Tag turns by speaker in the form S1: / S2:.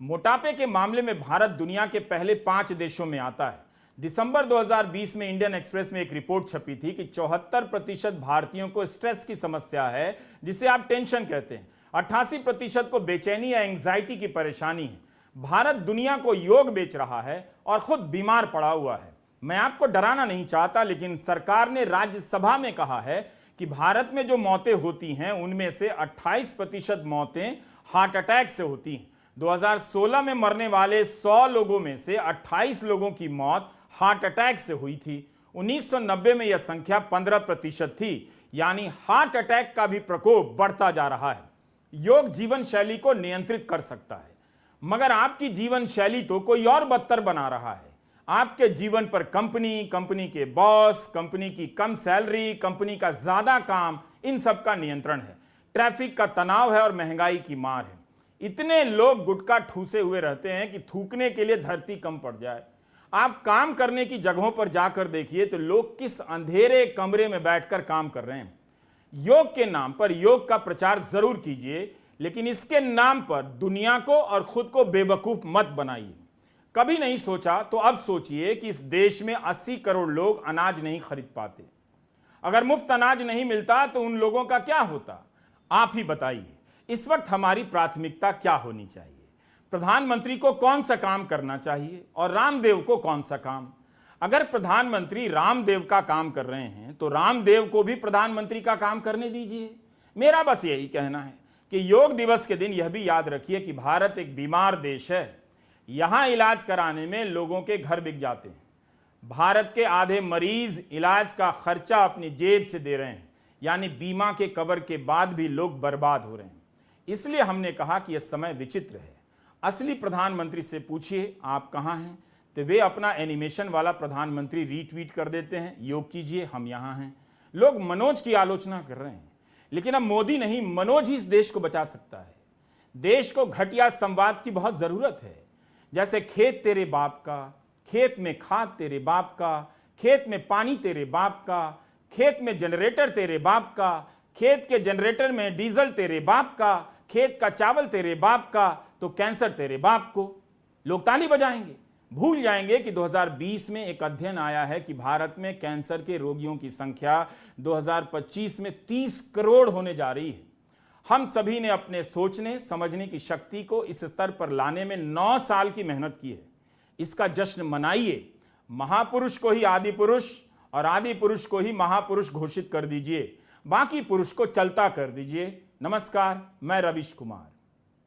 S1: मोटापे के मामले में भारत दुनिया के पहले 5 देशों में आता है। दिसंबर 2020 में इंडियन एक्सप्रेस में एक रिपोर्ट छपी थी कि 74% भारतीयों को स्ट्रेस की समस्या है, जिसे आप टेंशन कहते हैं। 88% को बेचैनी या एंग्जाइटी की परेशानी है। भारत दुनिया को योग बेच रहा है और खुद बीमार पड़ा हुआ है। मैं आपको डराना नहीं चाहता, लेकिन सरकार ने राज्यसभा में कहा है कि भारत में जो मौतें होती हैं उनमें से 28% मौतें हार्ट अटैक से होती हैं। 2016 में मरने वाले 100 लोगों में से 28 लोगों की मौत हार्ट अटैक से हुई थी। 1990 में यह संख्या 15% थी, यानी हार्ट अटैक का भी प्रकोप बढ़ता जा रहा है। योग जीवन शैली को नियंत्रित कर सकता है, मगर आपकी जीवन शैली तो कोई और बदतर बना रहा है। आपके जीवन पर कंपनी के बॉस, कंपनी की कम सैलरी, कंपनी का ज्यादा काम, इन सब का नियंत्रण है। ट्रैफिक का तनाव है और महंगाई की मार है। इतने लोग गुटखा ठूसे हुए रहते हैं कि थूकने के लिए धरती कम पड़ जाए। आप काम करने की जगहों पर जाकर देखिए तो लोग किस अंधेरे कमरे में बैठकर काम कर रहे हैं। योग के नाम पर योग का प्रचार जरूर कीजिए, लेकिन इसके नाम पर दुनिया को और खुद को बेवकूफ मत बनाइए। कभी नहीं सोचा तो अब सोचिए कि इस देश में 80 करोड़ लोग अनाज नहीं खरीद पाते। अगर मुफ्त अनाज नहीं मिलता तो उन लोगों का क्या होता? आप ही बताइए। इस वक्त हमारी प्राथमिकता क्या होनी चाहिए? प्रधानमंत्री को कौन सा काम करना चाहिए और रामदेव को कौन सा काम? अगर प्रधानमंत्री रामदेव का काम कर रहे हैं तो रामदेव को भी प्रधानमंत्री का काम करने दीजिए। मेरा बस यही कहना है कि योग दिवस के दिन यह भी याद रखिए कि भारत एक बीमार देश है। यहां इलाज कराने में लोगों के घर बिक जाते हैं। भारत के आधे मरीज इलाज का खर्चा अपनी जेब से दे रहे हैं, यानी बीमा के कवर के बाद भी लोग बर्बाद हो रहे हैं। इसलिए हमने कहा कि यह समय विचित्र है। असली प्रधानमंत्री से पूछिए आप कहां हैं, तो वे अपना एनिमेशन वाला प्रधानमंत्री रीट्वीट कर देते हैं, योग कीजिए हम यहां हैं। लोग मनोज की आलोचना कर रहे हैं, लेकिन अब मोदी नहीं, मनोज ही इस देश को बचा सकता है। देश को घटिया संवाद की बहुत जरूरत है। जैसे खेत तेरे बाप का, खेत में खाद तेरे बाप का, खेत में पानी तेरे बाप का, खेत में जनरेटर तेरे बाप का, खेत के जनरेटर में डीजल तेरे बाप का, खेत का चावल तेरे बाप का, तो कैंसर तेरे बाप को। लोग ताली बजाएंगे, भूल जाएंगे कि 2020 में एक अध्ययन आया है कि भारत में कैंसर के रोगियों की संख्या 2025 में 30 करोड़ होने जा रही है। हम सभी ने अपने सोचने समझने की शक्ति को इस स्तर पर लाने में 9 साल की मेहनत की है। इसका जश्न मनाइए। महापुरुष को ही आदि पुरुष और आदि पुरुष को ही महापुरुष घोषित कर दीजिए, बाकी पुरुष को चलता कर दीजिए। नमस्कार, मैं रविश कुमार।